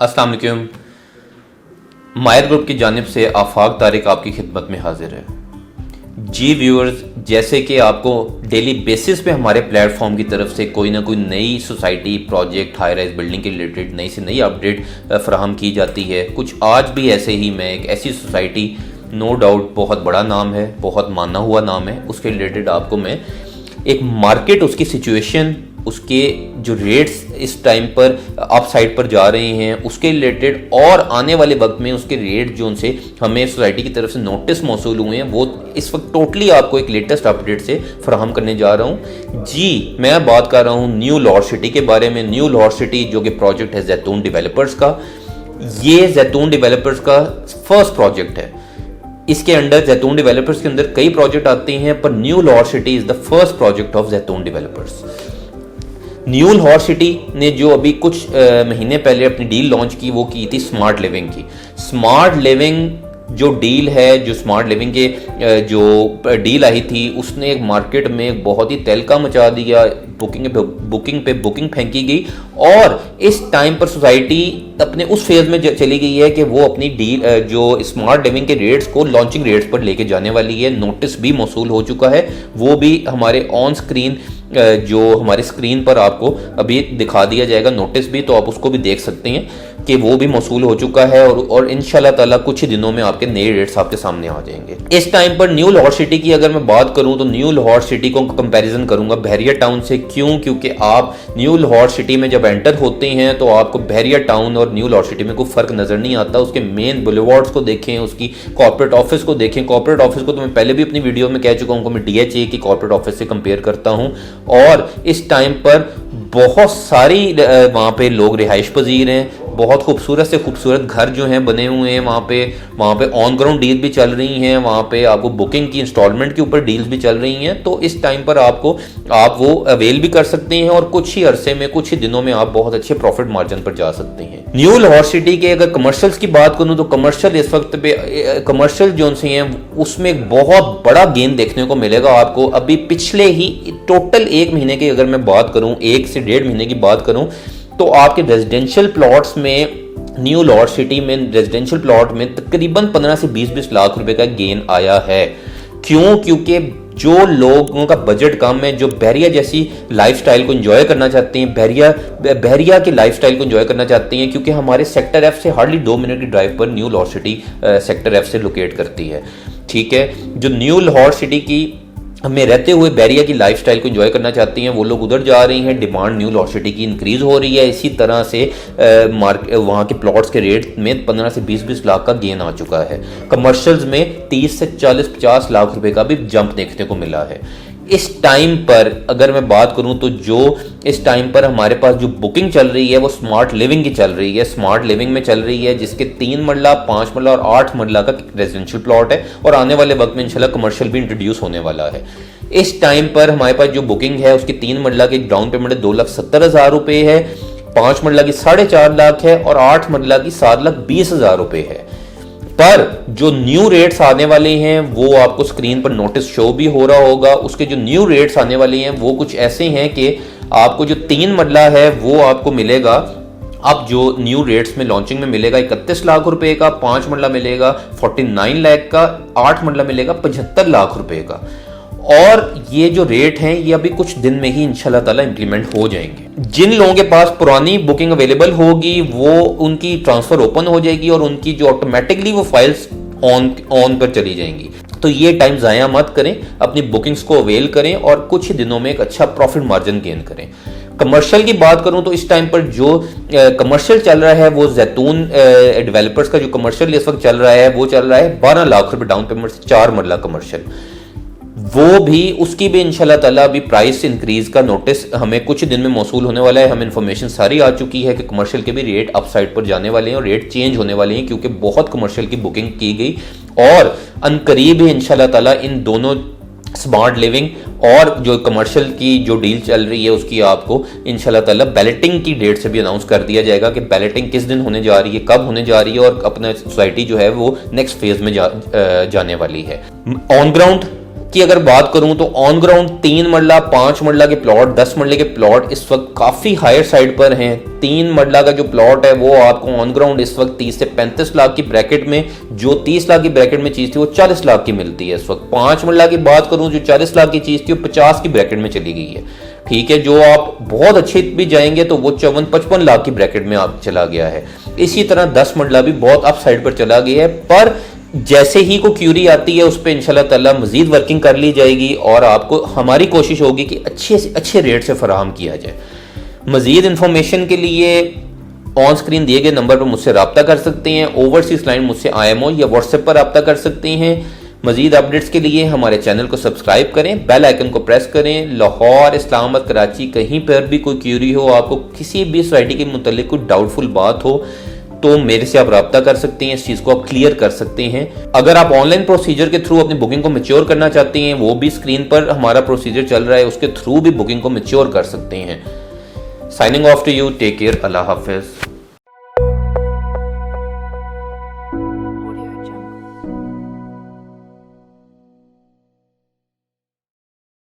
अस्सलाम वालेकुम। मायर ग्रुप की जानिब से आफाक तारिक आपकी खिदमत में हाजिर है। जी व्यूअर्स, जैसे कि आपको डेली बेसिस पे हमारे प्लेटफॉर्म की तरफ से कोई ना कोई नई society project high rise building के रिलेटेड नई से नई अपडेट फराहम की जाती है। कुछ आज भी ऐसे ही मैं एक ऐसी सोसाइटी, नो डाउट बहुत बड़ा नाम है, बहुत माना हुआ नाम है, उसके रिलेटेड आपको मैं एक मार्केट, उसकी सिचुएशन, उसके जो रेट्स इस टाइम पर अप साइड पर जा रहे हैं उसके रिलेटेड और आने वाले वक्त में उसके रेट जो उनसे हमें सोसाइटी की तरफ से नोटिस मौसूल हुए हैं वो इस वक्त टोटली आपको एक लेटेस्ट अपडेट से फराहम करने जा रहा हूं। जी, मैं बात कर रहा हूं न्यू लाहौर सिटी के बारे में। न्यू लाहौर सिटी जो कि प्रोजेक्ट है जैतून डेवलपर्स का, ये जैतून डेवलपर्स का फर्स्ट प्रोजेक्ट है। इसके अंडर जैतून डेवलपर्स के अंदर कई प्रोजेक्ट आते हैं, पर new Lahore city is the first project of जैतून डेवलपर्स। न्यू लाहौर सिटी ने जो अभी कुछ महीने पहले अपनी डील लॉन्च की वो की थी स्मार्ट लिविंग की। स्मार्ट लिविंग जो डील है, जो स्मार्ट लिविंग के जो डील आई थी, उसने एक मार्केट में बहुत ही तहलका मचा दिया। बुकिंग पे बुकिंग फेंकी गई और इस टाइम पर सोसाइटी अपने उस फेज में चली गई है कि वो अपनी डील जो स्मार्ट लिविंग के रेट्स को लॉन्चिंग रेट्स पर लेके जाने वाली है। नोटिस भी मौसूल हो चुका है, वो भी हमारे ऑन स्क्रीन जो हमारे स्क्रीन पर आपको अभी दिखा दिया जाएगा नोटिस भी, तो आप उसको भी देख सकते हैं कि वो भी मौसूल हो चुका है और इंशाल्लाह ताला कुछ ही दिनों में आपके नए रेट्स आपके सामने आ जाएंगे। इस टाइम पर न्यू लाहौर सिटी की अगर मैं बात करूं तो न्यू लाहौर सिटी को कंपैरिजन करूंगा बहरिया टाउन से। क्यों? क्योंकि आप न्यू लाहौर सिटी में जब एंटर होते हैं तो आपको बहरिया टाउन और न्यू लाहौर सिटी में कोई फर्क नजर नहीं आता। उसके मेन बुलेवार्ड्स को देखें, उसकी कॉर्पोरेट ऑफिस को देखें। कॉर्पोरेट ऑफिस को तो मैं पहले भी अपनी वीडियो में कह चुका हूं, मैं DHA की कॉर्पोरेट ऑफिस से कंपेयर करता हूं। और इस टाइम पर बहुत सारी वहाँ पे लोग रिहाइश पजीर हैं, बहुत खूबसूरत से खूबसूरत घर जो हैं बने हुए हैं वहाँ पे ऑन ग्राउंड डील भी चल रही हैं, वहाँ पे आपको बुकिंग की इंस्टॉलमेंट के ऊपर डील्स भी चल रही हैं। तो इस टाइम पर आप वो अवेल भी कर सकते हैं और कुछ ही अरसे में, कुछ ही दिनों में आप बहुत अच्छे प्रॉफिट मार्जिन पर जा सकते हैं। न्यू लाहौर सिटी के अगर कमर्शियल्स की बात करूँ तो कमर्शियल इस वक्त पे कमर्शियल जो से हैं उसमें एक बहुत बड़ा गेन देखने को मिलेगा आपको। अभी पिछले ही टोटल 1 महीने की अगर मैं बात करूँ, 1 से 1.5 महीने की बात करूँ, तो आपके रेजिडेंशियल प्लॉट्स में न्यू लाहौर सिटी में रेजिडेंशियल प्लॉट में तकरीबन 15 से 20 लाख रुपए का गेन आया है। क्यों? क्योंकि जो लोगों का बजट कम है, जो बहरिया जैसी लाइफस्टाइल को एंजॉय करना चाहते हैं, बहरिया की लाइफस्टाइल को एंजॉय करना चाहते हैं, क्योंकि हमारे सेक्टर F से हार्डली 2 मिनट की ड्राइव पर new Lahore city sector F से लोकेट करती है। ठीक है, जो न्यू लाहौर सिटी की हमें रहते हुए बहरिया की लाइफस्टाइल को एंजॉय करना चाहती हैं वो लोग उधर जा रही हैं। डिमांड न्यू लाहौर सिटी की इंक्रीज हो रही है। इसी तरह से वहाँ के प्लॉट्स के रेट में 15 से 20 लाख का गेन आ चुका है। कमर्शियल्स में 30 से 40-50 लाख रुपए का भी जंप देखने को मिला है। इस टाइम पर अगर मैं बात करूं तो जो इस टाइम पर हमारे पास जो बुकिंग चल रही है वो स्मार्ट लिविंग की चल रही है। स्मार्ट लिविंग में चल रही है जिसके 3 मरला, 5 मरला और 8 मरला का रेजिडेंशियल प्लॉट है और आने वाले वक्त में इंशाल्लाह कमर्शियल भी इंट्रोड्यूस होने वाला है। इस टाइम पर हमारे पास जो बुकिंग है उसकी 3 मरला की डाउन पेमेंट 2,70,000 रुपए है, 5 मरला की 4.5 लाख है और 8 मरला की 7,20,000 रुपए है। पर जो न्यू रेट्स आने वाले हैं वो आपको स्क्रीन पर नोटिस शो भी हो रहा होगा। उसके जो न्यू रेट्स आने वाले हैं वो कुछ ऐसे हैं कि आपको जो 3 मरला है वो आपको मिलेगा, अब जो न्यू रेट्स में लॉन्चिंग में मिलेगा 31 लाख रुपए का, 5 मरला मिलेगा 49 लाख का, 8 मरला मिलेगा 75 लाख रुपए का। और ये जो रेट हैं ये अभी कुछ दिन में ही इंशाल्लाह ताला इंप्लीमेंट हो जाएंगे। जिन लोगों के पास पुरानी बुकिंग अवेलेबल होगी वो उनकी ट्रांसफर ओपन हो जाएगी और उनकी जो ऑटोमेटिकली वो फाइल्स ऑन पर चली जाएंगी। तो ये टाइम ज़ाया मत करें, अपनी बुकिंग्स को अवेल करें और कुछ ही दिनों में एक अच्छा प्रॉफिट मार्जिन गेन करें। कमर्शियल की बात करूं तो इस टाइम पर जो कमर्शियल चल रहा है वो जैतून डेवलपर्स का जो कमर्शियल इस वक्त चल रहा है वो चल रहा है 12 लाख रुपए डाउन पेमेंट से 4 मरला कमर्शियल। वो भी उसकी भी इंशाल्लाह ताला अभी प्राइस इंक्रीज का नोटिस हमें कुछ दिन में मौसूल होने वाला है। हमें इन्फॉर्मेशन सारी आ चुकी है कि कमर्शियल के भी रेट अपसाइड पर जाने वाले हैं और रेट चेंज होने वाले हैं, क्योंकि बहुत कमर्शियल की बुकिंग की गई और अनकरीब ही इंशाल्लाह ताला इन दोनों स्मार्ट लिविंग और जो कमर्शियल की जो डील चल रही है उसकी आपको इंशाल्लाह ताला बैलेटिंग की डेट से भी अनाउंस कर दिया जाएगा कि बैलेटिंग किस दिन होने जा रही है, कब होने जा रही है और अपना सोसाइटी जो है वो नेक्स्ट फेज में जाने वाली है। ऑन ग्राउंड की अगर बात करूं तो ऑन ग्राउंड 3 मरला 5 मरला के प्लॉट 10 मरले के प्लॉट इस वक्त काफ़ी हायर साइड पर हैं। 3 मरला का जो प्लॉट है वो आपको ऑन ग्राउंड इस वक्त 30 से 35 लाख की ब्रैकेट में, जो 30 लाख की ब्रैकेट में चीज़ थी वो 40 लाख की मिलती है इस वक्त। 5 मरला की बात करूं जो 40 लाख की चीज़ थी वो 50 की ब्रैकेट में चली गई है। ठीक है, जो आप बहुत अच्छे भी जाएंगे तो वो 54-55 लाख की ब्रैकेट में आप चला गया है। इसी तरह 10 मरला भी बहुत अप साइड पर चला गया है, पर जैसे ही को क्यूरी आती है उस पर इंशाल्लाह ताला मजीद वर्किंग कर ली जाएगी और आपको हमारी कोशिश होगी कि अच्छे से अच्छे रेट से फराहम किया जाए। मजीद इंफॉर्मेशन के लिए ऑन स्क्रीन दिए गए नंबर पर मुझसे रब्ता कर सकते हैं। ओवरसीज लाइन मुझसे IMO या व्हाट्सएप पर रब्ता कर सकते हैं। मजीद अपडेट्स के लिए हमारे चैनल को सब्सक्राइब करें, बेल आइकन को प्रेस करें। लाहौर, इस्लामाबाद, कराची कहीं पर भी कोई क्यूरी हो, आपको किसी भी सोसाइटी के मुतालिक कोई डाउटफुल बात हो तो मेरे से आप रब्ता कर सकते हैं, इस चीज़ को आप क्लियर कर सकते हैं। अगर आप ऑनलाइन प्रोसीजर के थ्रू अपनी बुकिंग को मैच्योर करना चाहते हैं, वो भी स्क्रीन पर हमारा प्रोसीजर चल रहा है, उसके थ्रू भी बुकिंग को मैच्योर कर सकते हैं। Signing off to you, take care, अल्लाह हाफिज़।